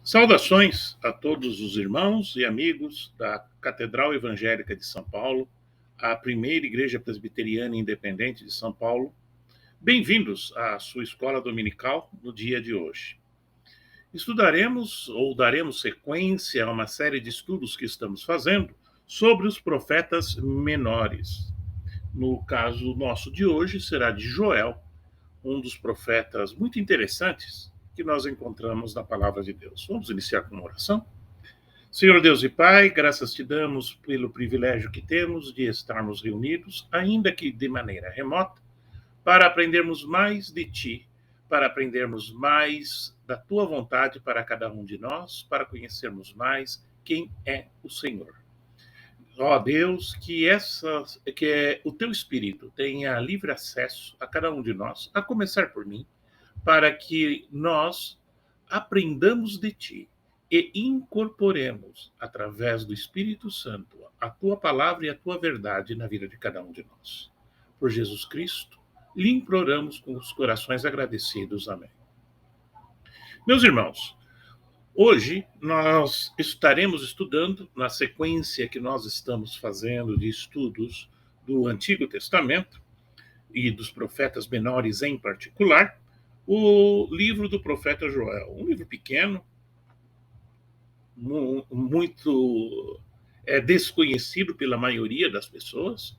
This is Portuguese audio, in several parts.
Saudações a todos os irmãos e amigos da Catedral Evangélica de São Paulo, a primeira igreja presbiteriana independente de São Paulo. Bem-vindos à sua escola dominical no dia de hoje. Estudaremos ou daremos sequência a uma série de estudos que estamos fazendo sobre os profetas menores. No caso nosso de hoje será de Joel, um dos profetas muito interessantes que nós encontramos na palavra de Deus. Vamos iniciar com uma oração? Senhor Deus e Pai, graças te damos pelo privilégio que temos de estarmos reunidos, ainda que de maneira remota, para aprendermos mais de ti, para aprendermos mais da tua vontade para cada um de nós, para conhecermos mais quem é o Senhor. Ó Deus, que o teu Espírito tenha livre acesso a cada um de nós, a começar por mim, para que nós aprendamos de ti e incorporemos, através do Espírito Santo, a tua palavra e a tua verdade na vida de cada um de nós. Por Jesus Cristo, lhe imploramos com os corações agradecidos. Amém. Meus irmãos, hoje nós estaremos estudando, na sequência que nós estamos fazendo de estudos do Antigo Testamento e dos profetas menores em particular, o livro do profeta Joel. Um livro pequeno, muito desconhecido pela maioria das pessoas,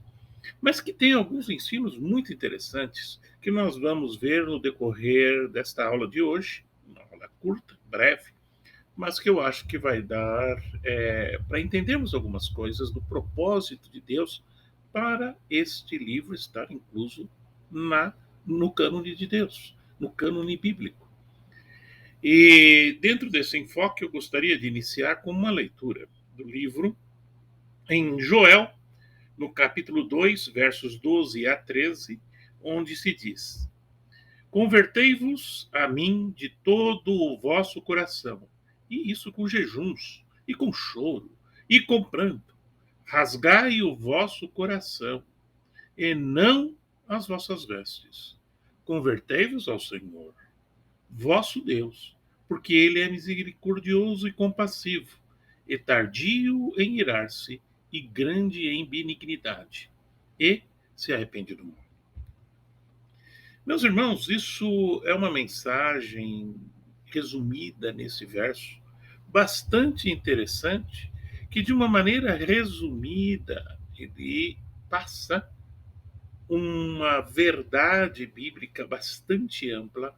mas que tem alguns ensinos muito interessantes que nós vamos ver no decorrer desta aula de hoje, uma aula curta, breve, mas que eu acho que vai dar para entendermos algumas coisas do propósito de Deus para este livro estar incluso no cânone de Deus, no cânone bíblico. E dentro desse enfoque, eu gostaria de iniciar com uma leitura do livro em Joel, no capítulo 2, versos 12 a 13, onde se diz: Convertei-vos a mim de todo o vosso coração, e isso com jejuns, e com choro, e com pranto. Rasgai o vosso coração, e não as vossas vestes. Convertei-vos ao Senhor, vosso Deus, porque ele é misericordioso e compassivo, e tardio em irar-se, e grande em benignidade, e se arrepende do mal. Meus irmãos, isso é uma mensagem resumida nesse verso, bastante interessante, que de uma maneira resumida ele passa uma verdade bíblica bastante ampla,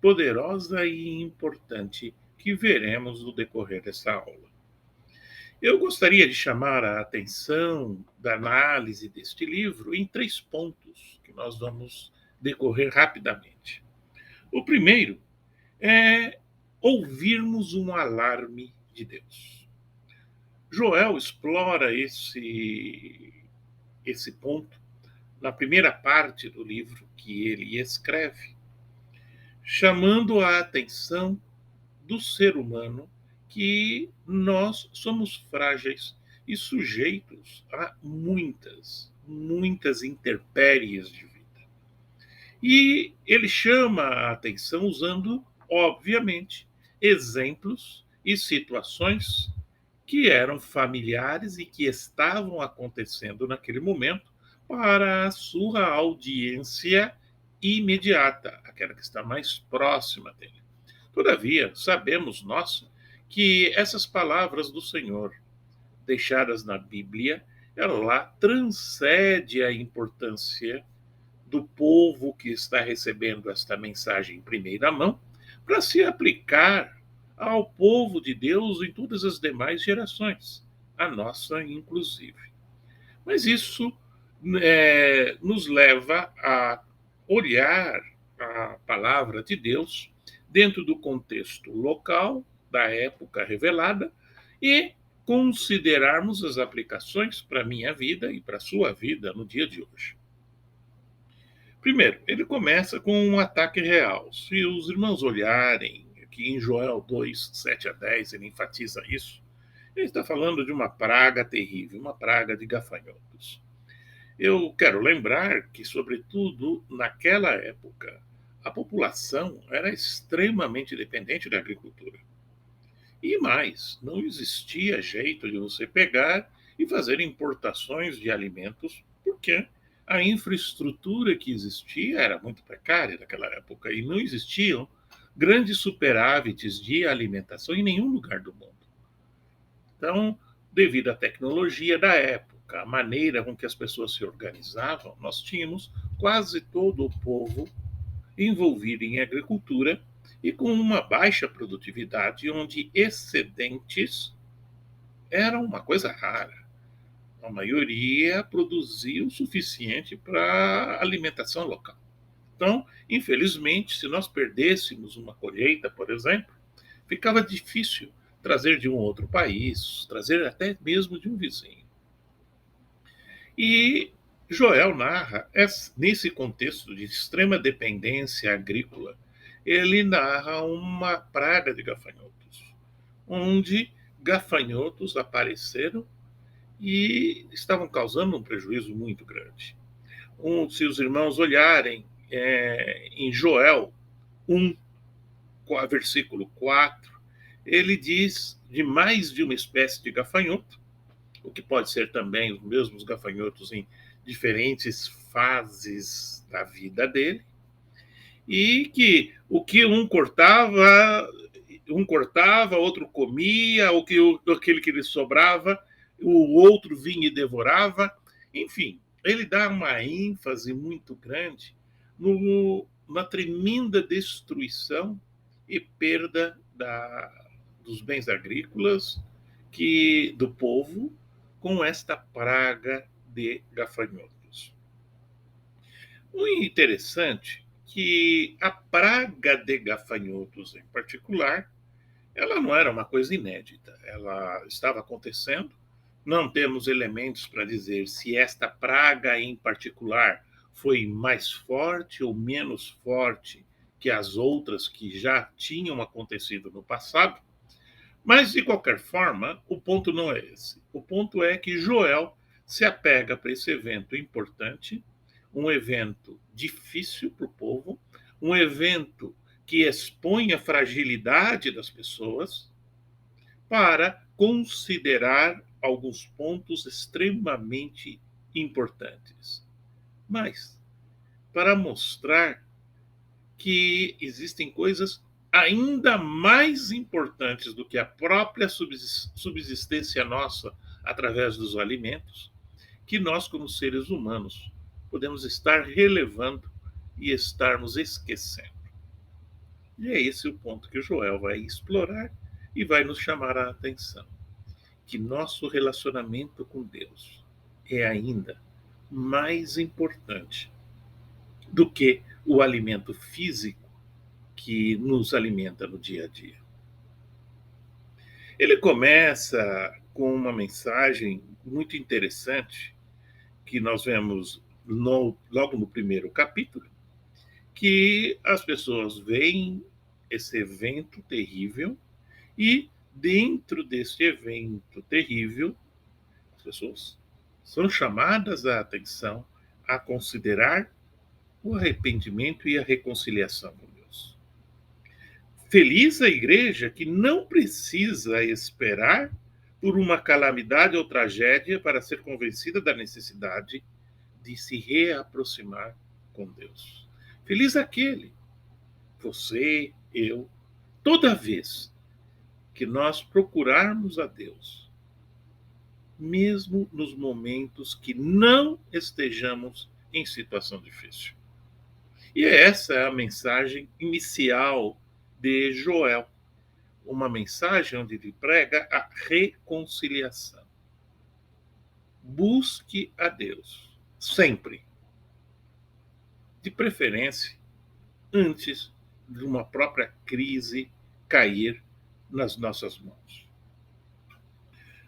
poderosa e importante que veremos no decorrer dessa aula. Eu gostaria de chamar a atenção da análise deste livro em 3 pontos que nós vamos decorrer rapidamente. O primeiro é ouvirmos um alarme de Deus. Joel explora esse ponto na primeira parte do livro que ele escreve, chamando a atenção do ser humano que nós somos frágeis e sujeitos a muitas intempéries de vida. E ele chama a atenção usando, obviamente, exemplos e situações que eram familiares e que estavam acontecendo naquele momento para a sua audiência imediata, aquela que está mais próxima dele. Todavia, sabemos nós que essas palavras do Senhor, deixadas na Bíblia, ela transcende a importância do povo que está recebendo esta mensagem em primeira mão, para se aplicar ao povo de Deus em todas as demais gerações, a nossa inclusive. Mas isso nos leva a olhar a palavra de Deus dentro do contexto local, da época revelada, e considerarmos as aplicações para a minha vida e para a sua vida no dia de hoje. Primeiro, ele começa com um ataque real. Se os irmãos olharem que em Joel 2, 7 a 10, ele enfatiza isso. Ele está falando de uma praga terrível, uma praga de gafanhotos. Eu quero lembrar que, sobretudo naquela época, a população era extremamente dependente da agricultura. E mais, não existia jeito de você pegar e fazer importações de alimentos, porque a infraestrutura que existia era muito precária naquela época e não existiam grandes superávites de alimentação em nenhum lugar do mundo. Então, devido à tecnologia da época, a maneira com que as pessoas se organizavam, nós tínhamos quase todo o povo envolvido em agricultura e com uma baixa produtividade, onde excedentes eram uma coisa rara. A maioria produzia o suficiente para a alimentação local. Então, infelizmente, se nós perdêssemos uma colheita, por exemplo, ficava difícil trazer de um outro país, trazer até mesmo de um vizinho. E Joel narra, nesse contexto de extrema dependência agrícola, ele narra uma praga de gafanhotos, onde gafanhotos apareceram e estavam causando um prejuízo muito grande. Se os irmãos olharem em Joel 1, versículo 4, ele diz de mais de uma espécie de gafanhoto, o que pode ser também os mesmos gafanhotos em diferentes fases da vida dele, e que o que um cortava, outro comia, aquele que lhe sobrava, o outro vinha e devorava. Enfim, ele dá uma ênfase muito grande na tremenda destruição e perda dos bens agrícolas do povo com esta praga de gafanhotos. O interessante é que a praga de gafanhotos, em particular, ela não era uma coisa inédita, ela estava acontecendo. Não temos elementos para dizer se esta praga em particular foi mais forte ou menos forte que as outras que já tinham acontecido no passado. Mas, de qualquer forma, o ponto não é esse. O ponto é que Joel se apega para esse evento importante, um evento difícil para o povo, um evento que expõe a fragilidade das pessoas, para considerar alguns pontos extremamente importantes. Mas, para mostrar que existem coisas ainda mais importantes do que a própria subsistência nossa através dos alimentos, que nós, como seres humanos, podemos estar relevando e estarmos esquecendo. E é esse o ponto que o Joel vai explorar e vai nos chamar a atenção. Que nosso relacionamento com Deus é ainda mais importante do que o alimento físico que nos alimenta no dia a dia. Ele começa com uma mensagem muito interessante que nós vemos logo no primeiro capítulo, que as pessoas veem esse evento terrível e dentro desse evento terrível, as pessoas são chamadas a atenção a considerar o arrependimento e a reconciliação com Deus. Feliz a igreja que não precisa esperar por uma calamidade ou tragédia para ser convencida da necessidade de se reaproximar com Deus. Feliz aquele, você, eu, toda vez que nós procurarmos a Deus, mesmo nos momentos que não estejamos em situação difícil. E essa é a mensagem inicial de Joel, uma mensagem onde ele prega a reconciliação. Busque a Deus, sempre. De preferência, antes de uma própria crise cair nas nossas mãos.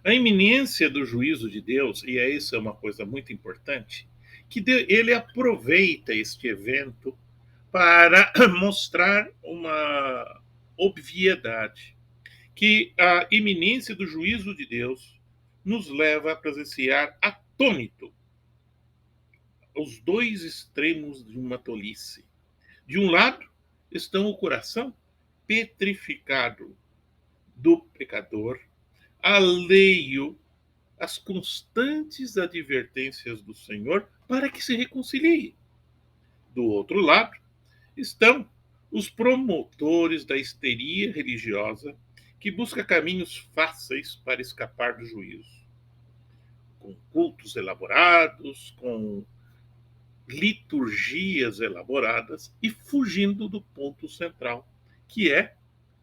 A iminência do juízo de Deus, e isso é uma coisa muito importante, que ele aproveita este evento para mostrar obviedade, que a iminência do juízo de Deus nos leva a presenciar atônito os dois extremos de uma tolice. De um lado estão o coração petrificado do pecador, alheio às constantes advertências do Senhor para que se reconcilie. Do outro lado estão os promotores da histeria religiosa que busca caminhos fáceis para escapar do juízo, com cultos elaborados, com liturgias elaboradas e fugindo do ponto central, que é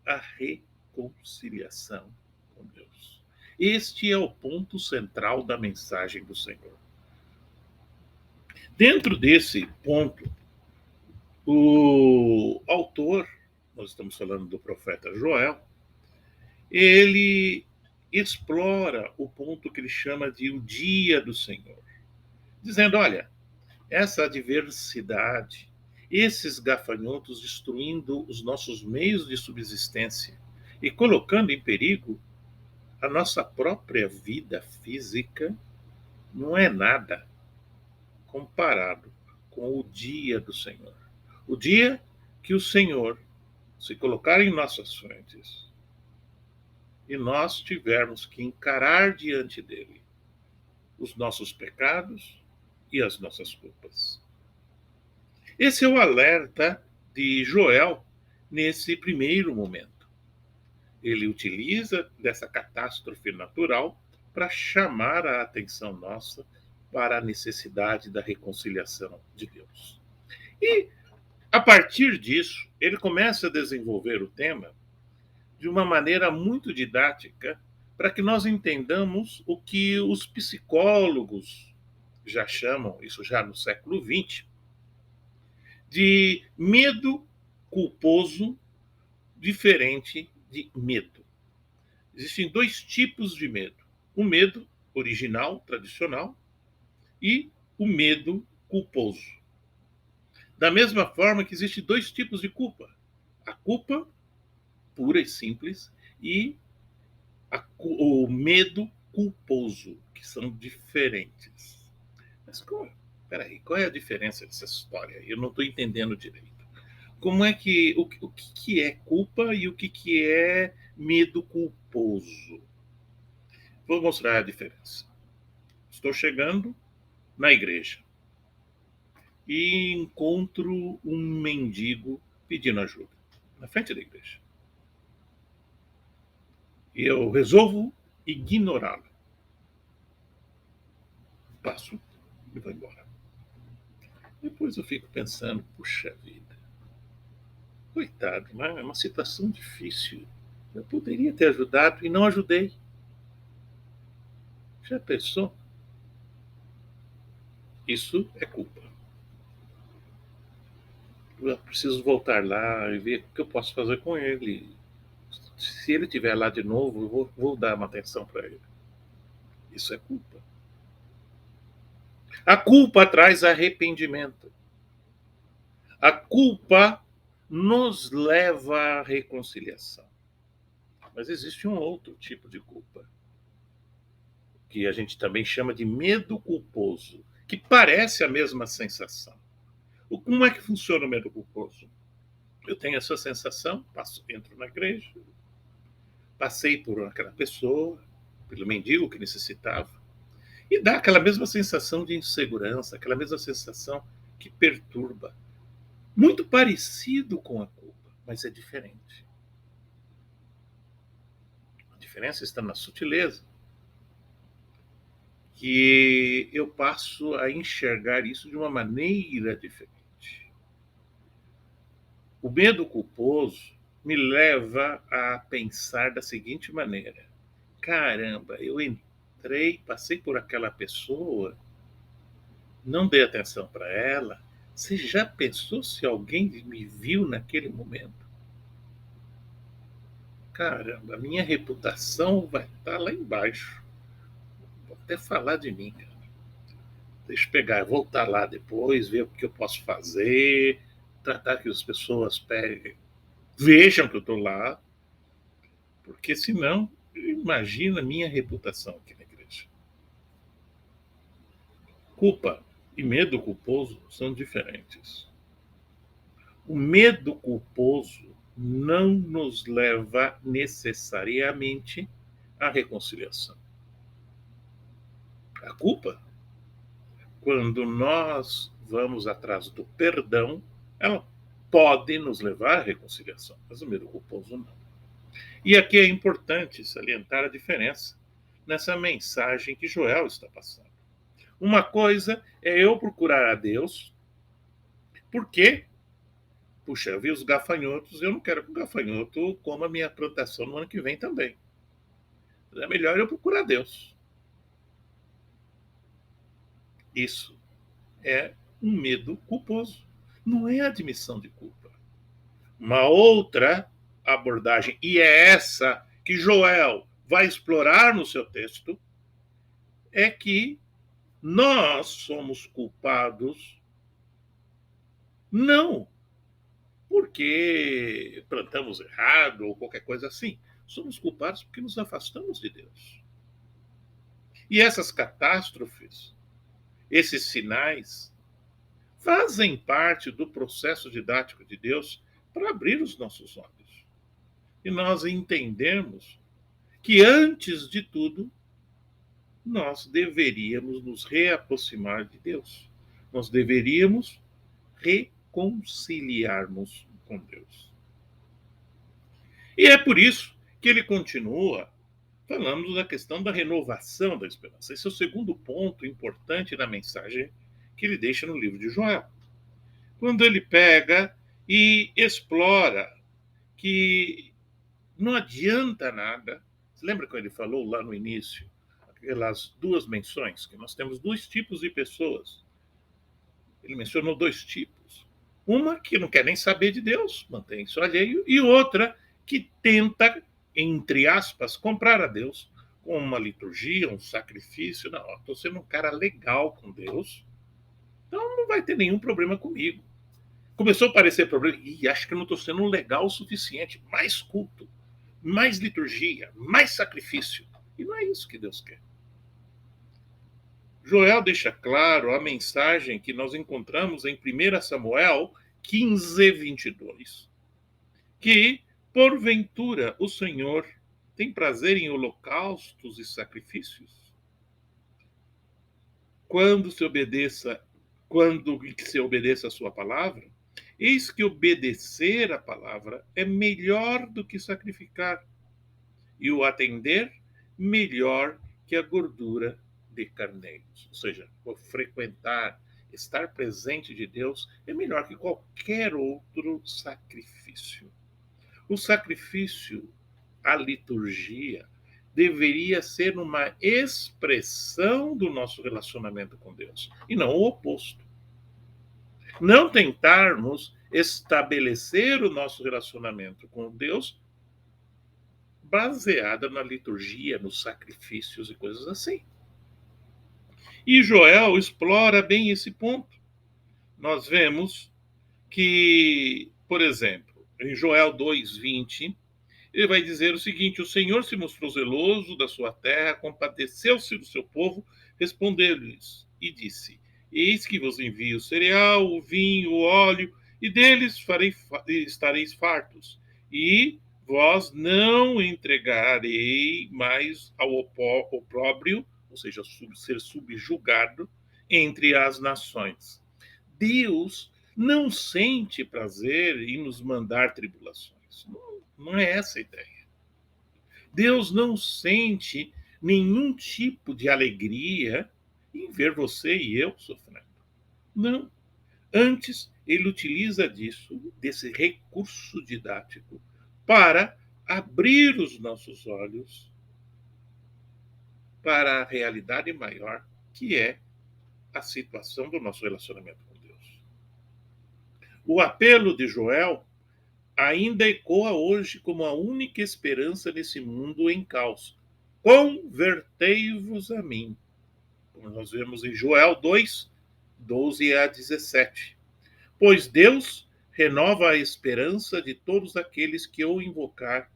a reconciliação com Deus. Este é o ponto central da mensagem do Senhor. Dentro desse ponto, o autor, nós estamos falando do profeta Joel, ele explora o ponto que ele chama de o dia do Senhor, dizendo: olha, essa adversidade, esses gafanhotos destruindo os nossos meios de subsistência e colocando em perigo a nossa própria vida física, não é nada comparado com o dia do Senhor. O dia que o Senhor se colocar em nossas frentes e nós tivermos que encarar diante dele os nossos pecados e as nossas culpas. Esse é o alerta de Joel nesse primeiro momento. Ele utiliza dessa catástrofe natural para chamar a atenção nossa para a necessidade da reconciliação de Deus. E, a partir disso, ele começa a desenvolver o tema de uma maneira muito didática para que nós entendamos o que os psicólogos já chamam, isso já no século XX, de medo culposo diferente de medo. Existem dois tipos de medo: o medo original, tradicional, e o medo culposo. Da mesma forma que existem dois tipos de culpa: a culpa pura e simples e o medo culposo, que são diferentes. Mas peraí, qual é a diferença dessa história? Eu não estou entendendo direito. Como é que o que é culpa e o que é medo culposo? Vou mostrar a diferença. Estou chegando na igreja e encontro um mendigo pedindo ajuda na frente da igreja. E eu resolvo ignorá-lo. Passo e vou embora. Depois eu fico pensando, puxa vida, coitado, né? É uma situação difícil. Eu poderia ter ajudado e não ajudei. Já pensou? Isso é culpa. Eu preciso voltar lá e ver o que eu posso fazer com ele. Se ele estiver lá de novo, eu vou dar uma atenção para ele. Isso é culpa. A culpa traz arrependimento. A culpa nos leva à reconciliação. Mas existe um outro tipo de culpa, que a gente também chama de medo culposo, que parece a mesma sensação. Como é que funciona o medo culposo? Eu tenho essa sensação, entro na igreja, passei por aquela pessoa, pelo mendigo que necessitava, e dá aquela mesma sensação de insegurança, aquela mesma sensação que perturba. Muito parecido com a culpa, mas é diferente. A diferença está na sutileza, que eu passo a enxergar isso de uma maneira diferente. O medo culposo me leva a pensar da seguinte maneira: caramba, eu entrei, passei por aquela pessoa, não dei atenção para ela. Você já pensou se alguém me viu naquele momento? Caramba, a minha reputação vai estar lá embaixo. Vou até falar de mim, cara. Deixa eu pegar, voltar lá depois, ver o que eu posso fazer, tratar que as pessoas peguem, Vejam que eu estou lá, porque senão, imagina a minha reputação aqui na igreja. Culpa e medo culposo são diferentes. O medo culposo não nos leva necessariamente à reconciliação. A culpa, quando nós vamos atrás do perdão, ela pode nos levar à reconciliação, mas o medo culposo não. E aqui é importante salientar a diferença nessa mensagem que Joel está passando. Uma coisa é eu procurar a Deus, porque, puxa, eu vi os gafanhotos, eu não quero que o gafanhoto coma a minha plantação no ano que vem também. É melhor eu procurar a Deus. Isso é um medo culposo. Não é admissão de culpa. Uma outra abordagem, e é essa que Joel vai explorar no seu texto, é que nós somos culpados não porque plantamos errado ou qualquer coisa assim. Somos culpados porque nos afastamos de Deus. E essas catástrofes, esses sinais, fazem parte do processo didático de Deus para abrir os nossos olhos. E nós entendemos que, antes de tudo, nós deveríamos nos reaproximar de Deus. Nós deveríamos reconciliarmos com Deus. E é por isso que ele continua falando da questão da renovação da esperança. Esse é o segundo ponto importante da mensagem que ele deixa no livro de Joel. Quando ele pega e explora que não adianta nada. Você lembra quando ele falou lá no início, aquelas duas menções, que nós temos dois tipos de pessoas. Ele mencionou dois tipos. Uma que não quer nem saber de Deus, mantém isso alheio, e outra que tenta, entre aspas, comprar a Deus com uma liturgia, um sacrifício. Não, estou sendo um cara legal com Deus, então não vai ter nenhum problema comigo. Começou a aparecer problema, e acho que eu não estou sendo legal o suficiente, mais culto, mais liturgia, mais sacrifício. E não é isso que Deus quer. Joel deixa claro a mensagem que nós encontramos em 1 Samuel 15, 22, que, porventura, o Senhor tem prazer em holocaustos e sacrifícios? Quando se obedeça a sua palavra, eis que obedecer a palavra é melhor do que sacrificar, e o atender melhor que a gordura de carneiros. Ou seja, o frequentar, estar presente de Deus é melhor que qualquer outro sacrifício. O sacrifício, a liturgia, deveria ser uma expressão do nosso relacionamento com Deus, e não o oposto. Não tentarmos estabelecer o nosso relacionamento com Deus baseada na liturgia, nos sacrifícios e coisas assim. E Joel explora bem esse ponto. Nós vemos que, por exemplo, em Joel 2:20, ele vai dizer o seguinte: o Senhor se mostrou zeloso da sua terra, compadeceu-se do seu povo, respondeu-lhes e disse: eis que vos envio o cereal, o vinho, o óleo, e deles estareis fartos. E vós não entregarei mais ao opróbrio, ou seja, ser subjugado entre as nações. Deus não sente prazer em nos mandar tribulações. Não é essa a ideia. Deus não sente nenhum tipo de alegria em ver você e eu sofrendo. Não. Antes, ele utiliza desse recurso didático, para abrir os nossos olhos para a realidade maior, que é a situação do nosso relacionamento com Deus. O apelo de Joel ainda ecoa hoje como a única esperança nesse mundo em caos. Convertei-vos a mim. Como nós vemos em Joel 2, 12 a 17. Pois Deus renova a esperança de todos aqueles que o invocar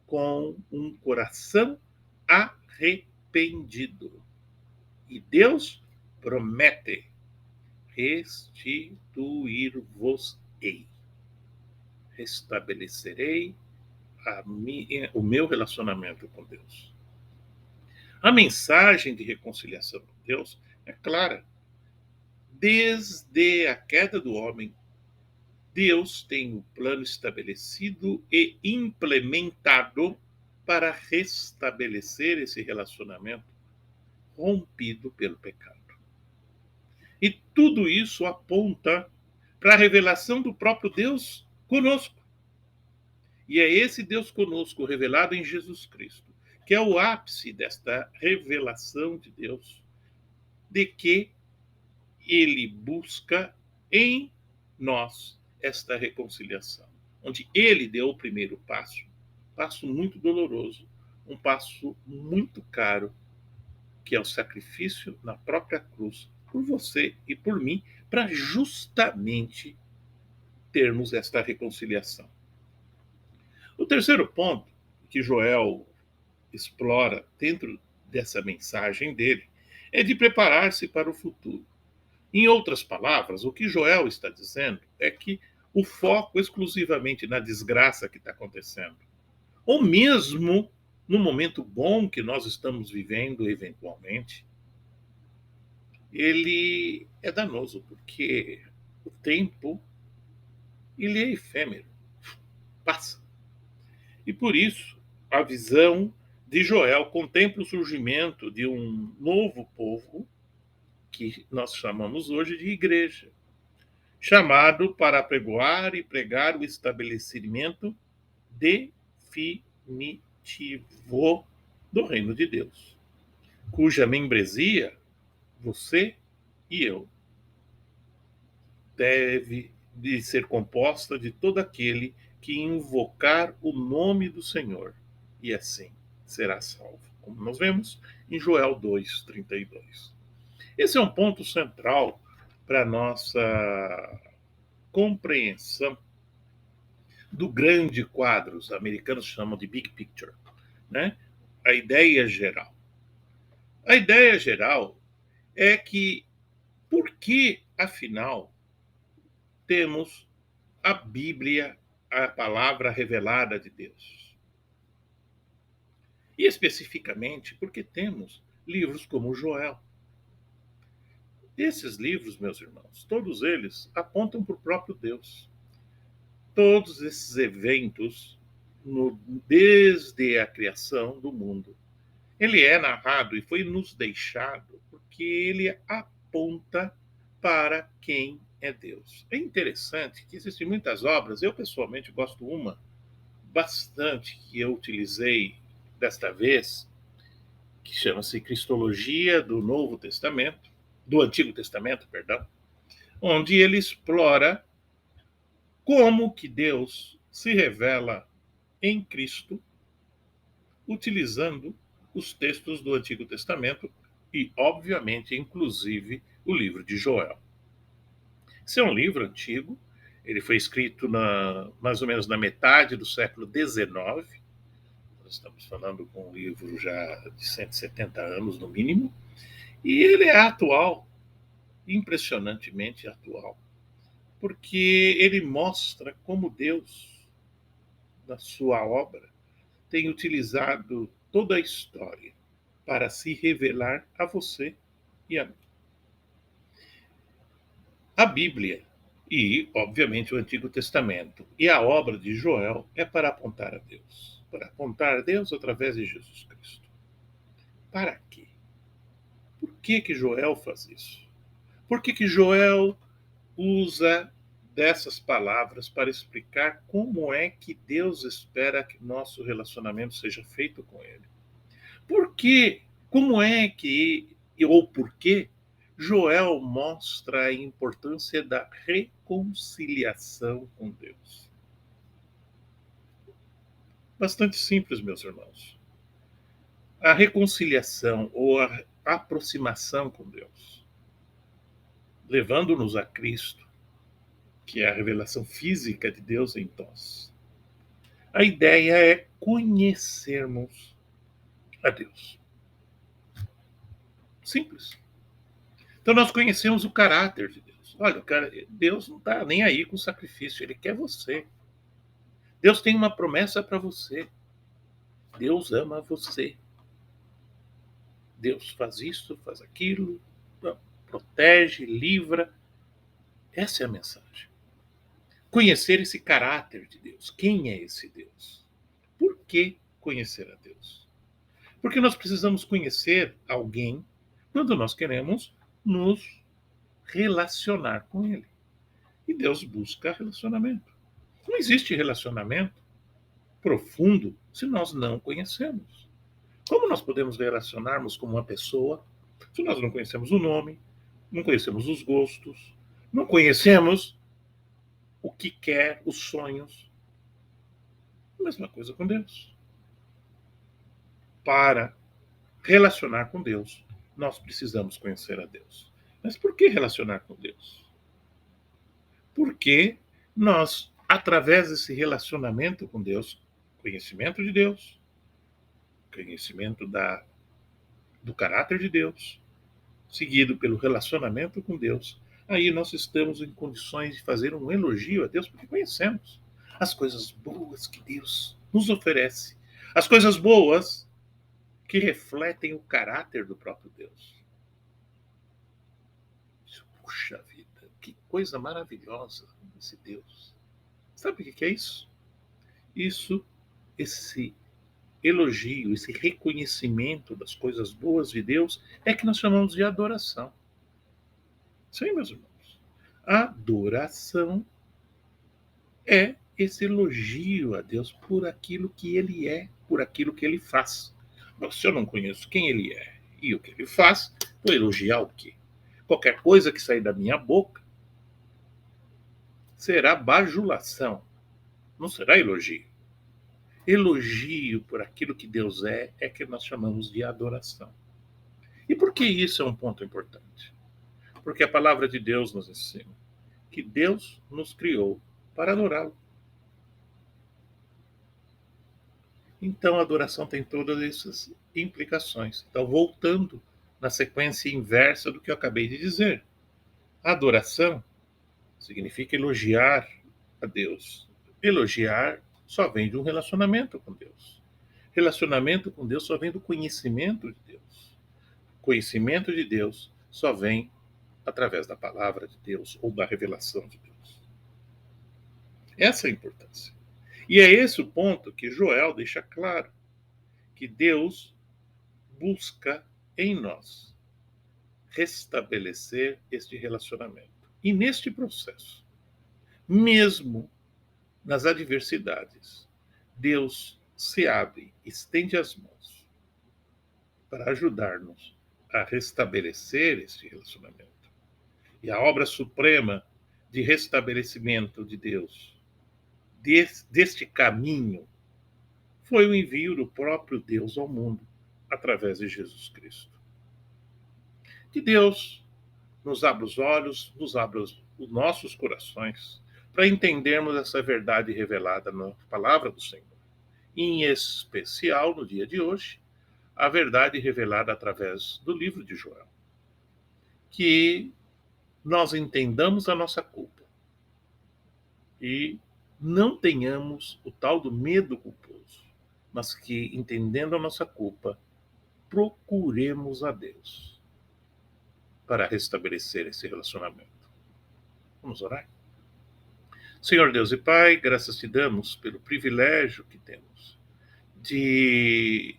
com um coração arrependido. E Deus promete: restituir-vos-ei. Restabelecerei o meu relacionamento com Deus. A mensagem de reconciliação com Deus é clara. Desde a queda do homem, Deus tem um plano estabelecido e implementado para restabelecer esse relacionamento rompido pelo pecado. E tudo isso aponta para a revelação do próprio Deus conosco. E é esse Deus conosco revelado em Jesus Cristo, que é o ápice desta revelação de Deus, de que ele busca em nós esta reconciliação, onde ele deu o primeiro passo muito doloroso, um passo muito caro, que é o sacrifício na própria cruz, por você e por mim, para justamente termos esta reconciliação. O terceiro ponto que Joel explora dentro dessa mensagem dele é de preparar-se para o futuro. Em outras palavras, o que Joel está dizendo é que o foco exclusivamente na desgraça que está acontecendo, ou mesmo no momento bom que nós estamos vivendo eventualmente, ele é danoso, porque o tempo ele é efêmero, passa. E por isso, a visão de Joel contempla o surgimento de um novo povo, que nós chamamos hoje de igreja, chamado para apregoar e pregar o estabelecimento definitivo do reino de Deus, cuja membresia você e eu deve de ser composta de todo aquele que invocar o nome do Senhor, e assim será salvo, como nós vemos em Joel 2:32. Esse é um ponto central para a nossa compreensão do grande quadro, os americanos chamam de big picture, né? A ideia geral. A ideia geral é que, por que, afinal, temos a Bíblia, a palavra revelada de Deus? E especificamente porque temos livros como Joel. Esses livros, meus irmãos, todos eles apontam para o próprio Deus. Todos esses eventos, desde a criação do mundo, ele é narrado e foi nos deixado porque ele aponta para quem é Deus. É interessante que existem muitas obras, eu pessoalmente gosto uma bastante que eu utilizei desta vez, que chama-se Cristologia do Novo Testamento, do Antigo Testamento, perdão, onde ele explora como que Deus se revela em Cristo, utilizando os textos do Antigo Testamento e, obviamente, inclusive o livro de Joel. Esse é um livro antigo, ele foi escrito mais ou menos na metade do século XIX, nós estamos falando com um livro já de 170 anos no mínimo, e ele é atual, impressionantemente atual, porque ele mostra como Deus, na sua obra, tem utilizado toda a história para se revelar a você e a mim. A Bíblia e, obviamente, o Antigo Testamento e a obra de Joel é para apontar a Deus. Para apontar a Deus através de Jesus Cristo. Para quê? Por que Joel faz isso? Por que Joel usa dessas palavras para explicar como é que Deus espera que nosso relacionamento seja feito com Ele? Por quê? Como é que, ou por que, Joel mostra a importância da reconciliação com Deus? Bastante simples, meus irmãos. A reconciliação ou a aproximação com Deus, levando-nos a Cristo, que é a revelação física de Deus em nós. A ideia é conhecermos a Deus. Simples. Então nós conhecemos o caráter de Deus. Olha, cara, Deus não está nem aí com o sacrifício, Ele quer você. Deus tem uma promessa para você. Deus ama você. Deus faz isso, faz aquilo, protege, livra. Essa é a mensagem. Conhecer esse caráter de Deus. Quem é esse Deus? Por que conhecer a Deus? Porque nós precisamos conhecer alguém quando nós queremos nos relacionar com Ele. E Deus busca relacionamento. Não existe relacionamento profundo se nós não conhecemos. Como nós podemos relacionarmos com uma pessoa se nós não conhecemos o nome, não conhecemos os gostos, não conhecemos o que quer, os sonhos? A mesma coisa com Deus. Para relacionar com Deus, nós precisamos conhecer a Deus. Mas por que relacionar com Deus? Porque nós, através desse relacionamento com Deus, conhecimento de Deus, conhecimento do caráter de Deus, seguido pelo relacionamento com Deus, aí nós estamos em condições de fazer um elogio a Deus, porque conhecemos as coisas boas que Deus nos oferece, as coisas boas que refletem o caráter do próprio Deus. Puxa vida, que coisa maravilhosa esse Deus. Sabe o que é isso? Esse elogio, esse reconhecimento das coisas boas de Deus é que nós chamamos de adoração. Sim, meus irmãos. Adoração é esse elogio a Deus por aquilo que Ele é, por aquilo que Ele faz. Mas se eu não conheço quem Ele é e o que Ele faz, vou elogiar o quê? Qualquer coisa que sair da minha boca será bajulação, não será elogio. Elogio por aquilo que Deus é que nós chamamos de adoração. E por que isso é um ponto importante? Porque a palavra de Deus nos ensina que Deus nos criou para adorá-lo. Então a adoração tem todas essas implicações. Então, voltando na sequência inversa do que eu acabei de dizer. A adoração significa elogiar a Deus. Elogiar só vem de um relacionamento com Deus. Relacionamento com Deus só vem do conhecimento de Deus. Conhecimento de Deus só vem através da palavra de Deus ou da revelação de Deus. Essa é a importância. E é esse o ponto que Joel deixa claro, que Deus busca em nós restabelecer este relacionamento. E neste processo, mesmo nas adversidades, Deus se abre, estende as mãos para ajudar-nos a restabelecer este relacionamento. E a obra suprema de restabelecimento de Deus, deste caminho, foi o envio do próprio Deus ao mundo, através de Jesus Cristo. Que Deus nos abra os olhos, nos abra os nossos corações, para entendermos essa verdade revelada na palavra do Senhor. Em especial, no dia de hoje, a verdade revelada através do livro de Joel. Que nós entendamos a nossa culpa e não tenhamos o tal do medo culposo, mas que, entendendo a nossa culpa, procuremos a Deus para restabelecer esse relacionamento. Vamos orar? Senhor Deus e Pai, graças te damos pelo privilégio que temos de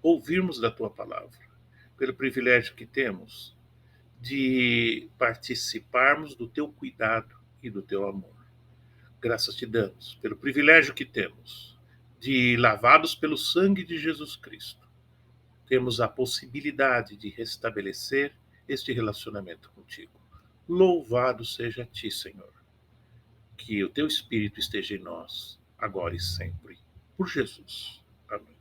ouvirmos da tua palavra, pelo privilégio que temos de participarmos do teu cuidado e do teu amor. Graças te damos pelo privilégio que temos de, lavados pelo sangue de Jesus Cristo, temos a possibilidade de restabelecer este relacionamento contigo. Louvado seja a ti, Senhor. Que o teu Espírito esteja em nós, agora e sempre. Por Jesus. Amém.